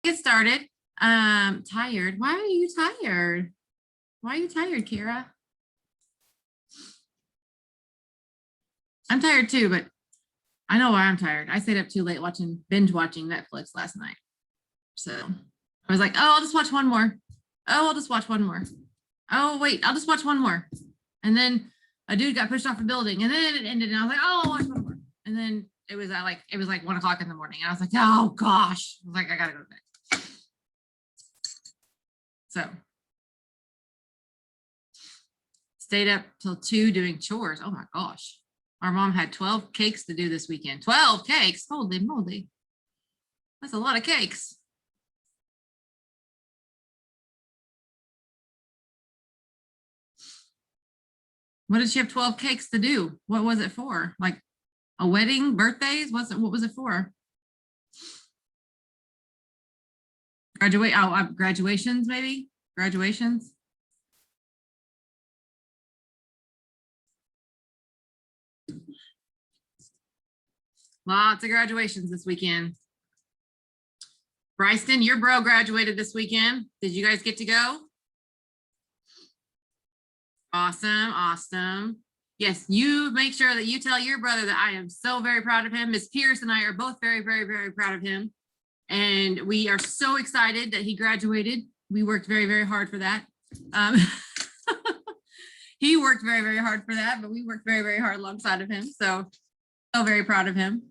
get started. Tired. Why are you tired? Why are you tired, Kira? I'm tired too, but I know why I'm tired. I stayed up too late binge watching Netflix last night. So I was like, oh, I'll just watch one more. Oh, I'll just watch one more. Oh, wait, I'll just watch one more. And then a dude got pushed off a building, and then it ended, and I was like, oh, I'll watch one more. And then it was like 1 o'clock in the morning. And I was like, oh gosh. I was like, I gotta go to bed. So stayed up till 2 doing chores. Oh my gosh. Our mom had 12 cakes to do this weekend. 12 cakes. Holy moly. That's a lot of cakes. What did she have 12 cakes to do? What was it for? Like a wedding, birthdays? What was it for? Graduations, maybe? Graduations? Lots of graduations this weekend. Bryson, your bro graduated this weekend. Did you guys get to go? Awesome, awesome. Yes, you make sure that you tell your brother that I am so very proud of him. Miss Pierce and I are both very, very, very proud of him. And we are so excited that he graduated. We worked very, very hard for that. He worked very, very hard for that, but we worked very, very hard alongside of him. So very proud of him.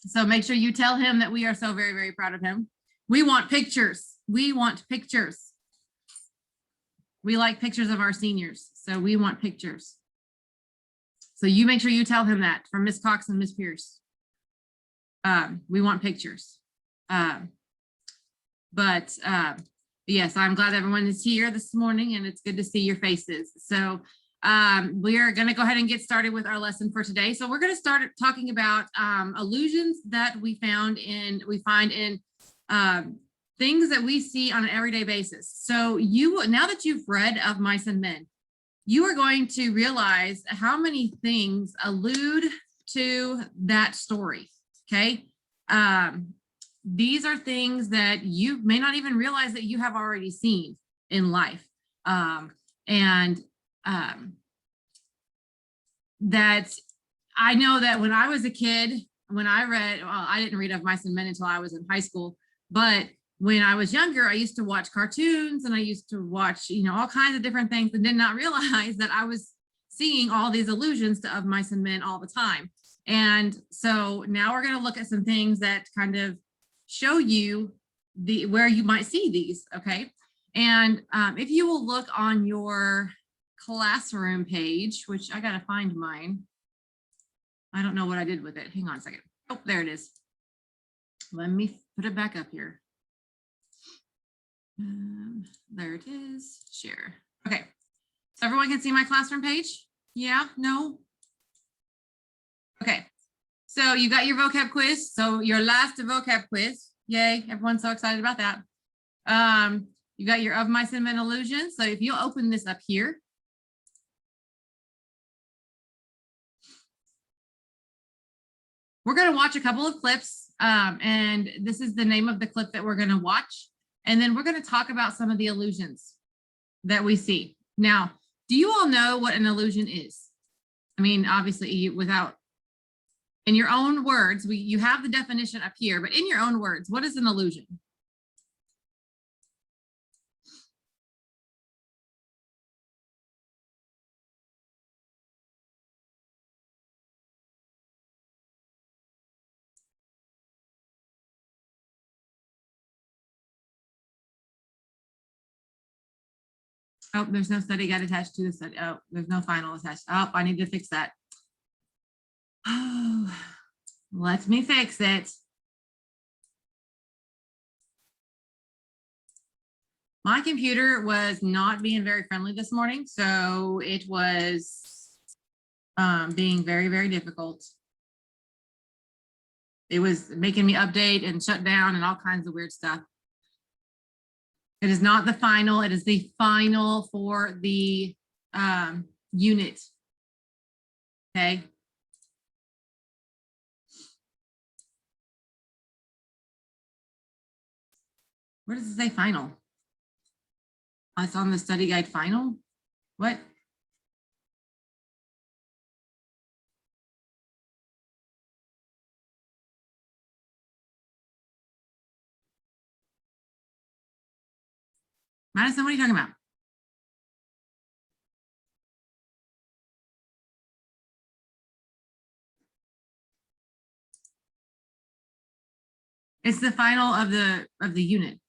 So make sure you tell him that we are so very, very proud of him. We want pictures. We want pictures. We like pictures of our seniors. So we want pictures. So you make sure you tell him that from Miss Cox and Miss Pierce. We want pictures. Yes, I'm glad everyone is here this morning, and it's good to see your faces. So we are going to go ahead and get started with our lesson for today. So we're going to start talking about illusions that we find in things that we see on an everyday basis. So now that you've read Of Mice and Men, you are going to realize how many things allude to that story. Okay. These are things that you may not even realize that you have already seen in life. That I know that when I was a kid, when I read, well, I didn't read Of Mice and Men until I was in high school, but when I was younger, I used to watch cartoons and I used to watch, all kinds of different things, and did not realize that I was seeing all these allusions to Of Mice and Men all the time. And so now we're going to look at some things that kind of show you where you might see these. Okay. And if you will look on your classroom page, which I got to find mine. I don't know what I did with it. Hang on a second. Oh, there it is. Let me put it back up here. There it is. Share. Okay. So everyone can see my classroom page? Yeah? No? Okay. So you got your vocab quiz. So your last vocab quiz. Yay. Everyone's so excited about that. You got your Of Mice and Men illusions. So if you open this up here. We're going to watch a couple of clips. And this is the name of the clip that we're going to watch. And then we're going to talk about some of the illusions that we see. Now, do you all know what an illusion is? I mean, obviously, in your own words, you have the definition up here, but in your own words, what is an illusion? Oh, there's no study guide attached to the study. Oh, there's no final attached. Oh, I need to fix that. Oh, let me fix it. My computer was not being very friendly this morning, so it was being very, very difficult. It was making me update and shut down and all kinds of weird stuff. It is not the final. It is the final for the unit. Okay. Where does it say final? Oh, it's on the study guide final. What? Madison, what are you talking about? It's the final of the unit.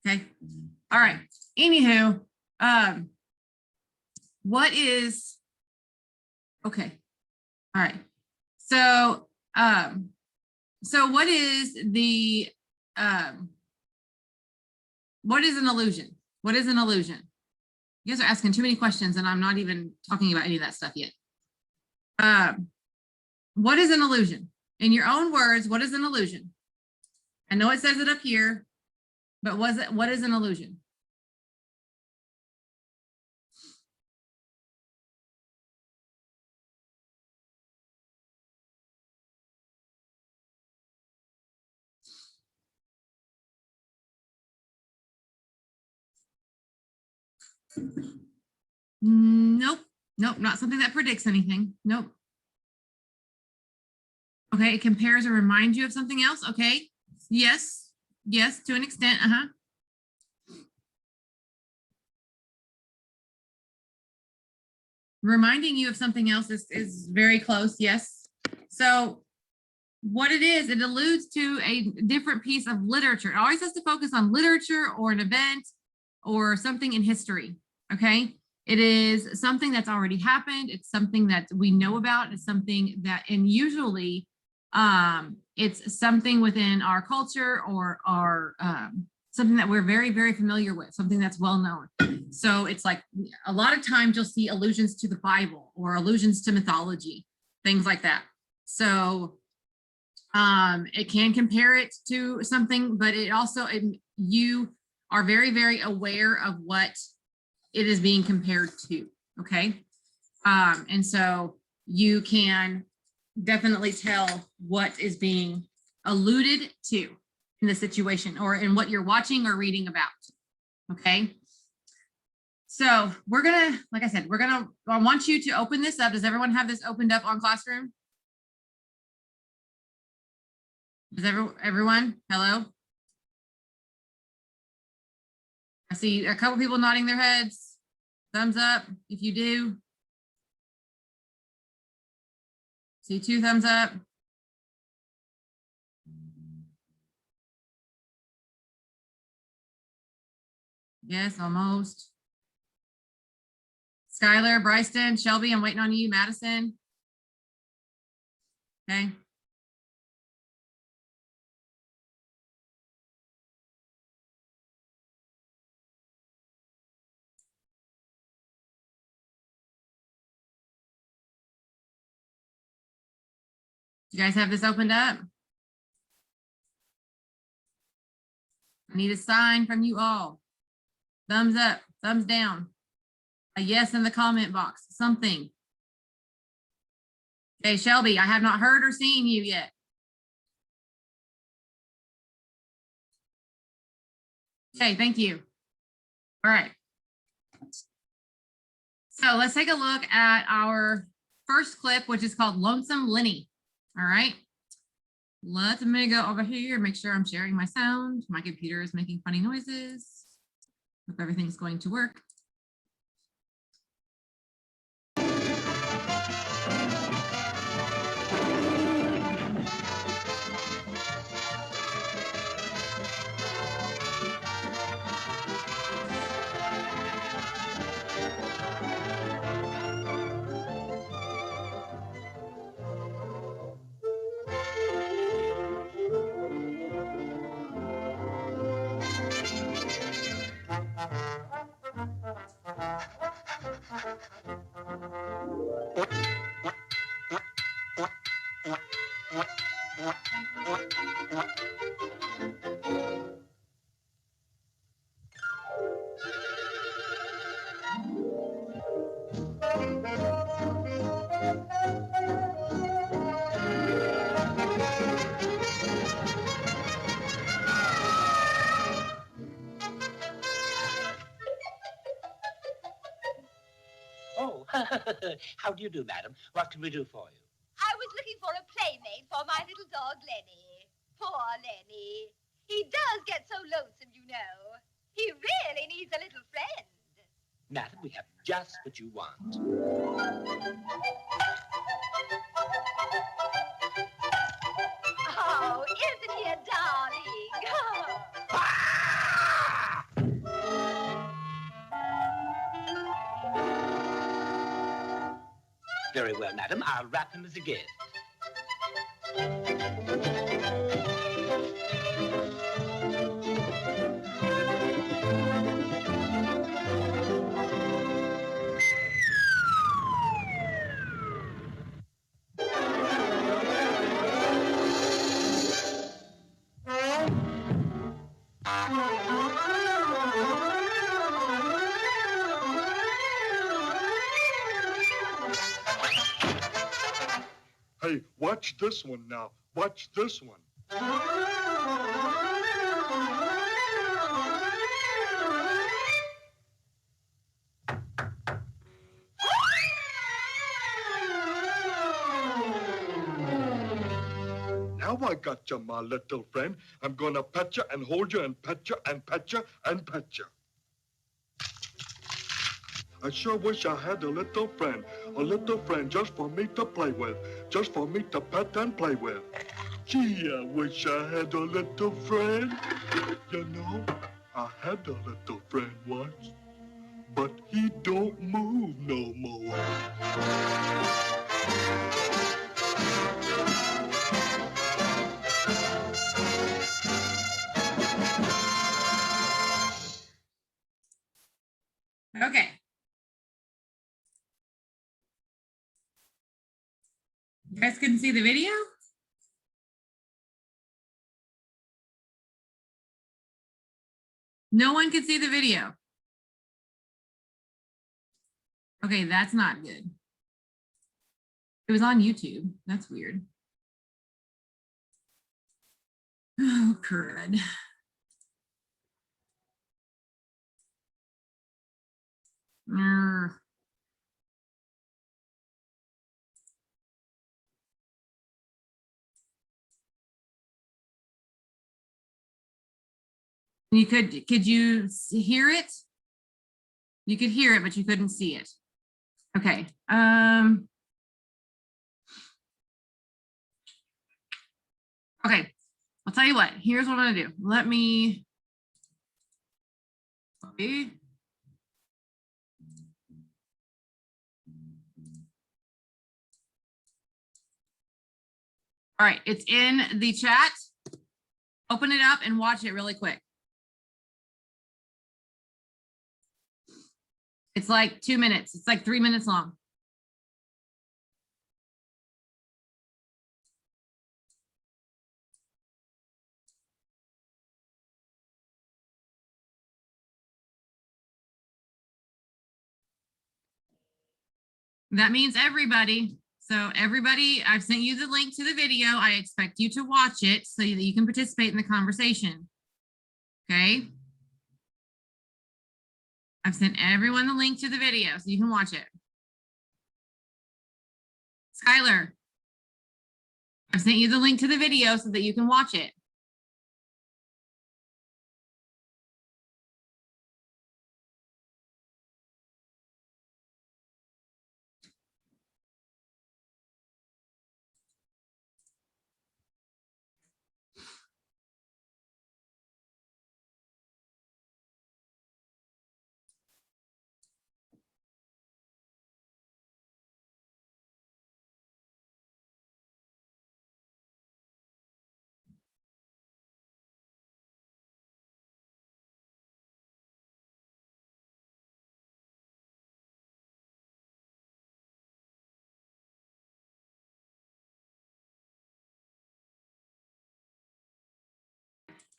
Okay. All right. Anywho, what is okay. All right. So what is the what is an illusion? What is an illusion? You guys are asking too many questions and I'm not even talking about any of that stuff yet. What is an illusion? In your own words, what is an illusion? I know it says it up here, but what is an illusion? Nope. Nope. Not something that predicts anything. Nope. Okay. It compares or reminds you of something else. Okay. Yes. Yes. To an extent. Reminding you of something else is very close. Yes. So what it is, it alludes to a different piece of literature. It always has to focus on literature or an event or something in history. Okay. It is something that's already happened. It's something that we know about. It's something that, and usually it's something within our culture or our something that we're very, very familiar with, something that's well known. So it's like a lot of times you'll see allusions to the Bible or allusions to mythology, things like that. So it can compare it to something, but it also, you are very, very aware of what it is being compared to. Okay. And so you can definitely tell what is being alluded to in the situation or in what you're watching or reading about. Okay. So we're gonna, like I said, I want you to open this up. Does everyone have this opened up on Classroom? Does everyone? Hello? I see a couple people nodding their heads. Thumbs up if you do. See 2 thumbs up. Yes, almost. Skylar, Bryson, Shelby, I'm waiting on you. Madison. Okay. You guys have this opened up? I need a sign from you all. Thumbs up, thumbs down, a yes in the comment box, something. Okay, Shelby, I have not heard or seen you yet. Okay, thank you. All right. So let's take a look at our first clip, which is called Lonesome Lenny. All right. Let me go over here, make sure I'm sharing my sound. My computer is making funny noises. Hope everything's going to work. How do you do, madam? What can we do for you? I was looking for a playmate for my little dog, Lenny. Poor Lenny. He does get so lonesome, you know. He really needs a little friend. Madam, we have just what you want. Oh, isn't he a darling? Very well, madam. I'll wrap him as a gift. Hey, watch this one now. Watch this one. Now I got you, my little friend. I'm gonna pet you and hold you and pet you and pet you and pet you. I sure wish I had a little friend just for me to play with, just for me to pet and play with. Gee, I wish I had a little friend. You know, I had a little friend once, but he don't move no more. Okay. You guys couldn't see the video? No one could see the video. Okay, that's not good. It was on YouTube. That's weird. Oh, crud. Could you hear it? You could hear it, but you couldn't see it. Okay. Okay, I'll tell you what, here's what I'm gonna do. Let me copy. All right, it's in the chat. Open it up and watch it really quick. It's like 2 minutes. It's like 3 minutes long. That means everybody. So everybody, I've sent you the link to the video. I expect you to watch it so that you can participate in the conversation. Okay. I've sent everyone the link to the video so you can watch it. Skylar, I've sent you the link to the video so that you can watch it.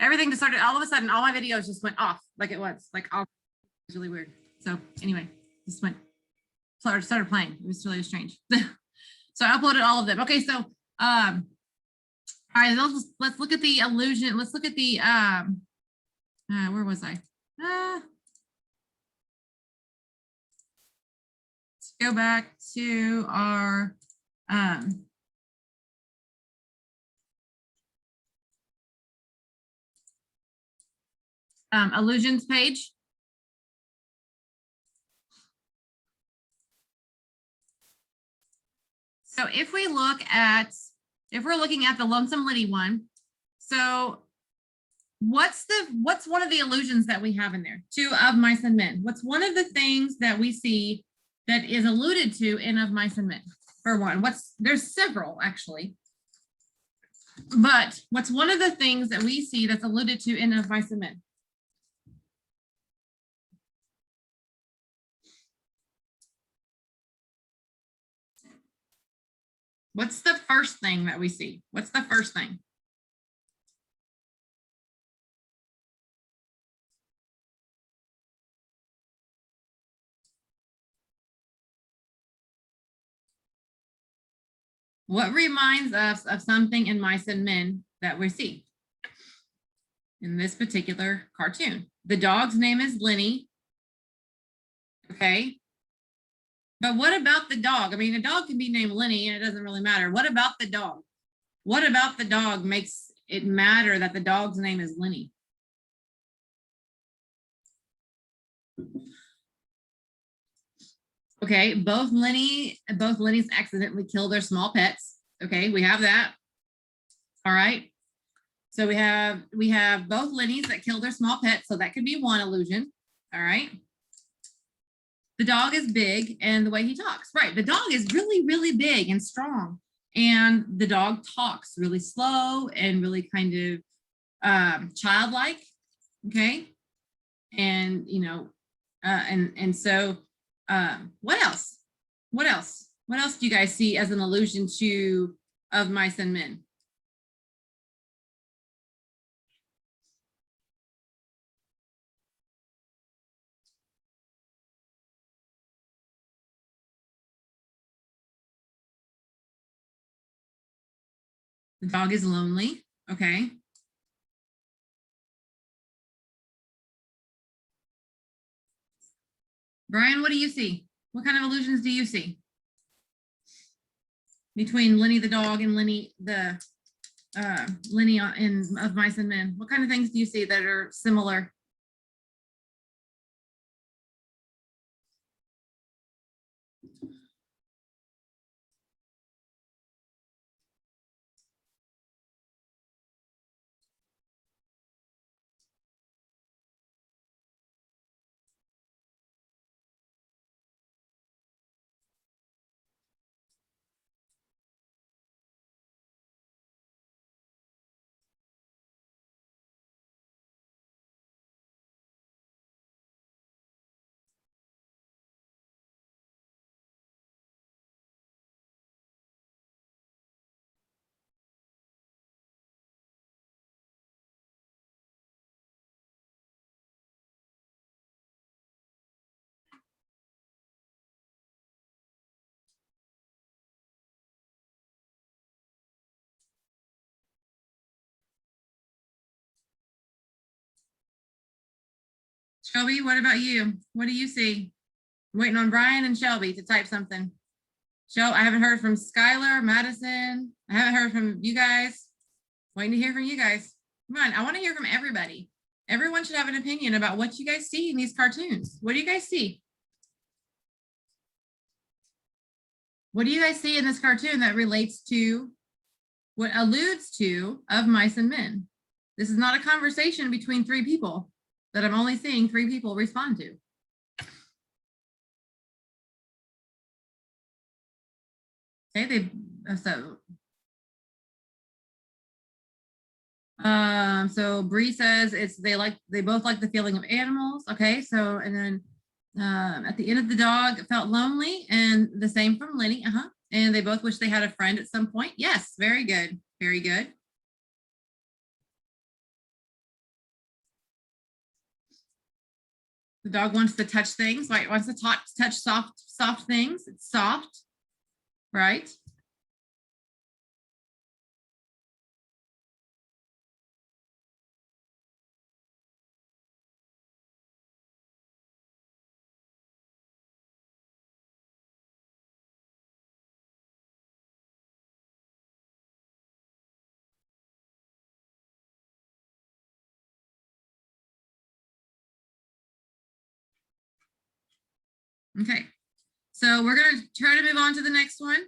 Everything just started, all of a sudden, all my videos just went off like it was, like all, it was really weird. So anyway, just started playing. It was really strange. So I uploaded all of them. Okay, so all right, let's look at the illusion. Let's look at the where was I? Go back to our illusions page. So if we're looking at the Lonesome Liddy one, so what's one of the illusions that we have in there? Two of Mice and Men. What's one of the things that we see that is alluded to in Of Mice and Men? For one, there's several actually, but what's one of the things that we see that's alluded to in Of Mice and Men? What's the first thing that we see? What's the first thing? What reminds us of something in Mice and Men that we see in this particular cartoon? The dog's name is Lenny. Okay. But what about the dog? I mean, a dog can be named Lenny and it doesn't really matter. What about the dog? What about the dog makes it matter that the dog's name is Lenny? Okay, both Lenny's accidentally kill their small pets. Okay, we have that. All right. So we have both Lenny's that kill their small pets. So that could be one illusion. All right. The dog is big and the way he talks. Right. The dog is really, really big and strong. And the dog talks really slow and really kind of childlike. Okay. And, you know, so what else? What else? What else do you guys see as an allusion to Of Mice and Men? The dog is lonely. Okay. Brian, what do you see? What kind of illusions do you see between Lenny the dog and Lenny in Of Mice and Men? What kind of things do you see that are similar? Shelby, what about you? What do you see? I'm waiting on Brian and Shelby to type something. I haven't heard from Skylar, Madison. I haven't heard from you guys. Waiting to hear from you guys. Come on, I want to hear from everybody. Everyone should have an opinion about what you guys see in these cartoons. What do you guys see? What do you guys see in this cartoon that relates to, what alludes to Of Mice and Men? This is not a conversation between three people that I'm only seeing three people respond to. Okay, so Bree says they both like the feeling of animals. Okay, so and then at the end of the dog felt lonely, and the same from Lenny. And they both wish they had a friend at some point. Yes, very good, very good. The dog wants to touch things, right? Wants to touch soft things. It's soft, right? Okay. So we're going to try to move on to the next one.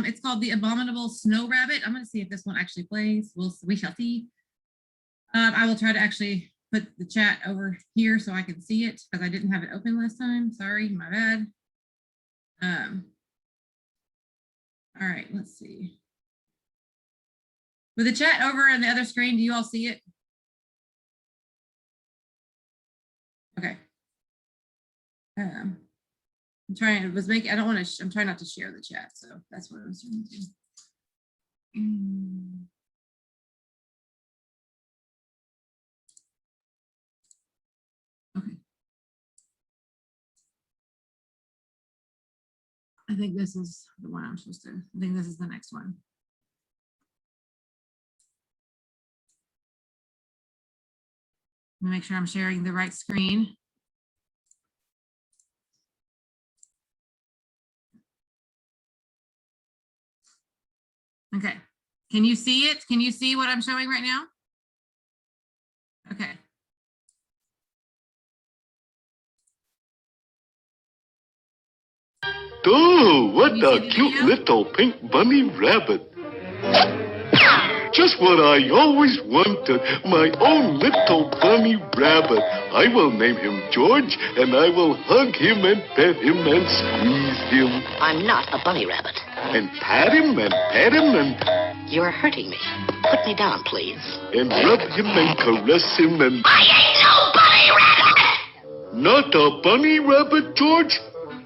It's called The Abominable Snow Rabbit. I'm going to see if this one actually plays. We shall see. I will try to actually put the chat over here so I can see it because I didn't have it open last time. Sorry, my bad. All right, let's see. With the chat over on the other screen, do you all see it? Okay. I'm trying, I don't want to, I'm trying not to share the chat. So that's what I was trying to do. Okay. I think this is the one I'm supposed to, I think this is the next one. Let me make sure I'm sharing the right screen. Okay. Can you see it? Can you see what I'm showing right now? Okay. Oh, what Can you see a the cute video? little pink bunny rabbit. Just what I always wanted, my own little bunny rabbit. I will name him George, and I will hug him and pet him and squeeze him. I'm not a bunny rabbit. And pat him and pet him and You're hurting me. Put me down, please. rub him and caress him and... I ain't no bunny rabbit! Not a bunny rabbit, George?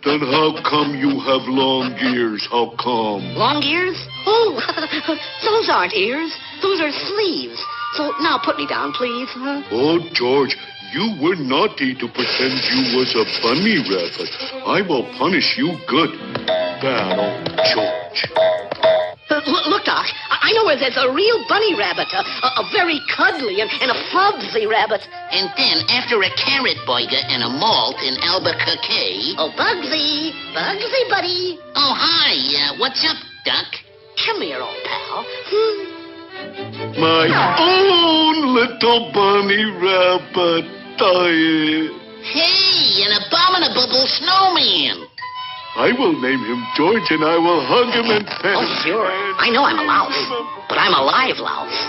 Then how come you have long ears? How come? Long ears? Oh, those aren't ears. Those are sleeves. So now put me down, please. Huh? Oh, George, you were naughty to pretend you was a bunny rabbit. I will punish you good. Bad old George. Look, Doc, I know where there's a real bunny rabbit, a very cuddly and a fubsy rabbit. And then, after a carrot burger and a malt in Albuquerque... Oh, Bugsy, buddy. Oh, hi. What's up, Duck? Come here, old pal. My own little bunny rabbit. Hey, an abominable snowman. I will name him George, and I will hug him and pet him. Oh, sure. I know I'm a louse, but I'm a live louse.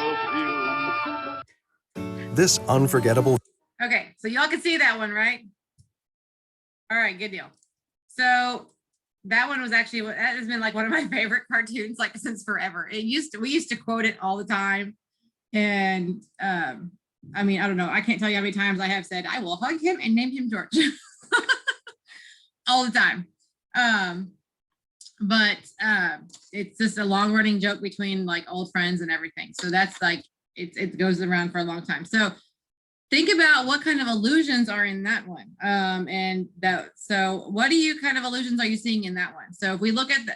This unforgettable. Okay, so y'all can see that one, right? All right, good deal. So that one was actually, that has been like one of my favorite cartoons, like since forever. We used to quote it all the time. And I mean, I don't know. I can't tell you how many times I have said, I will hug him and name him George. All the time. But it's just a long running joke between like old friends and everything. So that's like, it goes around for a long time. So think about what kind of illusions are in that one. So what kind of illusions are you seeing in that one? So if we look at the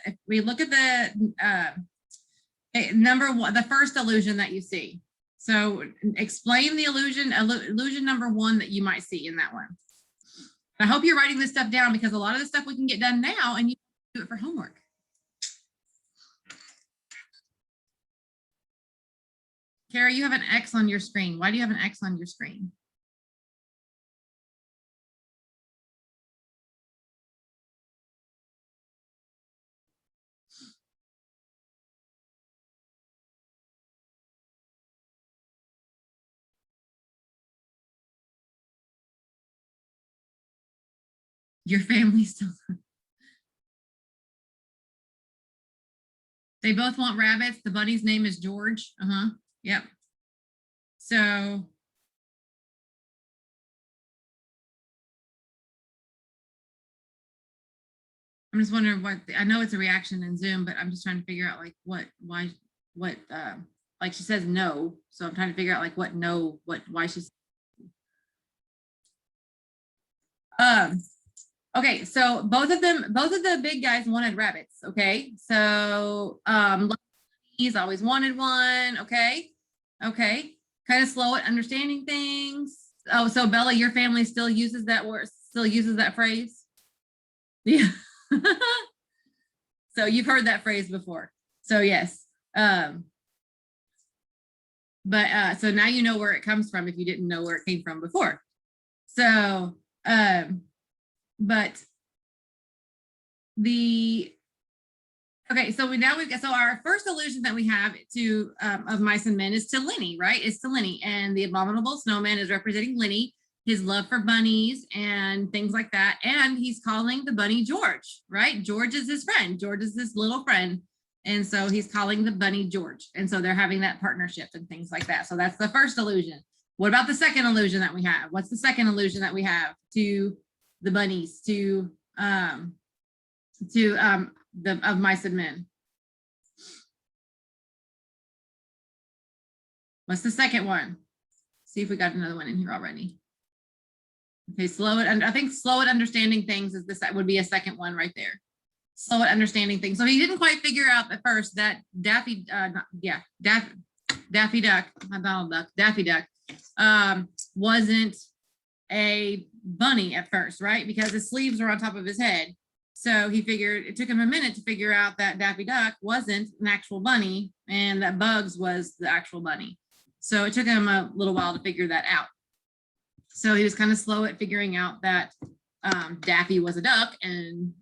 number one, the first illusion that you see. So explain the illusion number one that you might see in that one. I hope you're writing this stuff down because a lot of the stuff we can get done now and you do it for homework. Kara, you have an X on your screen. Why do you have an X on your screen? Your family still. They both want rabbits. The bunny's name is George. Yep. So I'm just wondering I know it's a reaction in Zoom, but I'm just trying to figure out like like she says no. So I'm trying to figure out like why she's. Okay, so both of the big guys wanted rabbits. Okay, so he's always wanted one. Okay, kind of slow at understanding things. Oh, so Bella, your family still uses that word, still uses that phrase? Yeah. So you've heard that phrase before. So yes. So now you know where it comes from if you didn't know where it came from before. So, but okay, so we've got, so our first illusion that we have to of mice and men is to Lenny, right? It's to Lenny, and the abominable snowman is representing Lenny, his love for bunnies and things like that. And he's calling the bunny George, right? George is his friend. George is this little friend. And so he's calling the bunny George. And so they're having that partnership and things like that. So that's the first illusion. What about the second illusion that we have? What's the second illusion that we have to the bunnies, of mice and men? What's the second one? See if we got another one in here already. Okay, slow it. I think slow at understanding things is this. That would be a second one right there. Slow at understanding things. So he didn't quite figure out at first that Daffy Duck, not Donald Duck, Daffy Duck, wasn't a bunny at first, right? Because his sleeves were on top of his head. So he figured, it took him a minute to figure out that Daffy Duck wasn't an actual bunny and that Bugs was the actual bunny. So it took him a little while to figure that out. So he was kind of slow at figuring out that Daffy was a duck and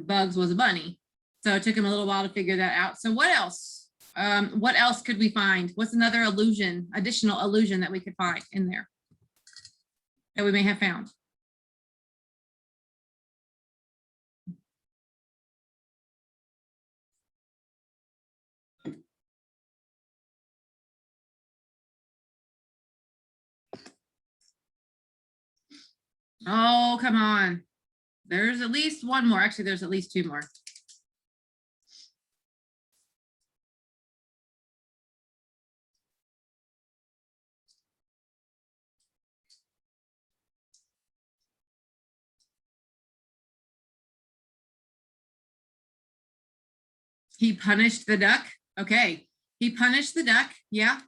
Bugs was a bunny. So it took him a little while to figure that out. So what else? What else could we find? What's another illusion, additional illusion that we could find in there that we may have found? Oh, come on. There's at least one more. Actually, there's at least two more. He punished the duck. Okay. He punished the duck. Yeah.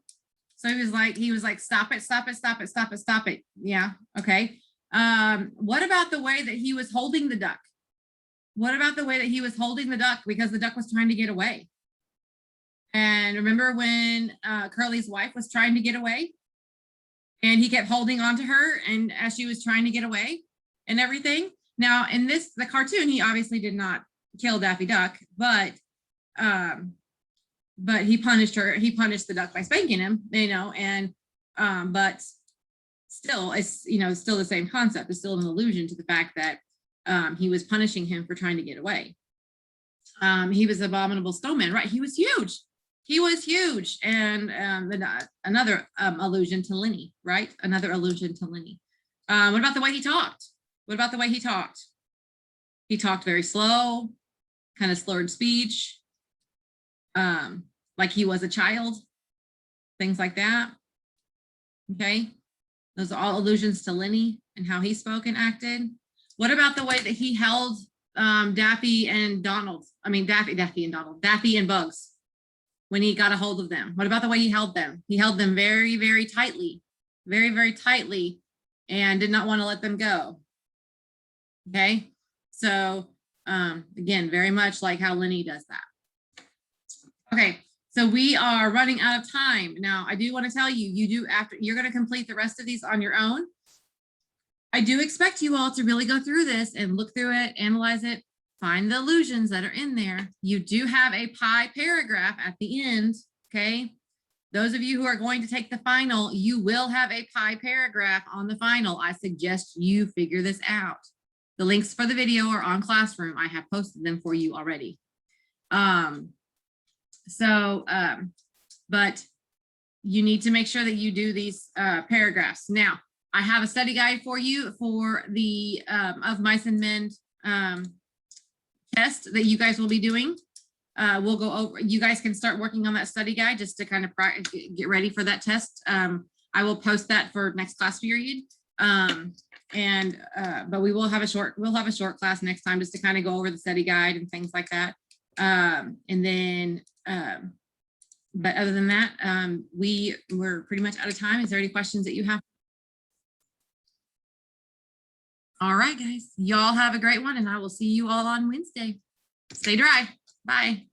So he was like, stop it, stop it, stop it, stop it, stop it. Yeah. Okay. What about the way that he was holding the duck? What about the way that he was holding the duck because the duck was trying to get away? And remember when Curly's wife was trying to get away and he kept holding on to her and as she was trying to get away and everything. Now in the cartoon, he obviously did not kill Daffy Duck, but he punished her. He punished the duck by spanking him, and but still, it's still the same concept. It's still an allusion to the fact that he was punishing him for trying to get away. He was abominable snowman, right? He was huge. He was huge, and another allusion to Lenny, right? Another allusion to Lenny. What about the way he talked? What about the way he talked? He talked very slow, kind of slurred speech. Like he was a child, things like that. Okay, those are all allusions to Lenny and how he spoke and acted. What about the way that he held Daffy and Donald? I mean, Daffy and Bugs when he got a hold of them. What about the way he held them? He held them very, very tightly, very, very tightly, and did not want to let them go. Okay, so again, very much like how Lenny does that. Okay, so we are running out of time. Now, I do want to tell you, you're going to complete the rest of these on your own. I do expect you all to really go through this and look through it, analyze it, find the illusions that are in there. You do have a pie paragraph at the end, okay? Those of you who are going to take the final, you will have a pie paragraph on the final. I suggest you figure this out. The links for the video are on Classroom. I have posted them for you already. But you need to make sure that you do these paragraphs. Now, I have a study guide for you for the Of Mice and Men test that you guys will be doing. We'll go over, you guys can start working on that study guide just to kind of get ready for that test. I will post that for next class period. But we will have a short class next time just to kind of go over the study guide and things like that. But other than that, we're pretty much out of time. Is there any questions that you have? All right, guys, y'all have a great one, and I will see you all on Wednesday. Stay dry. Bye.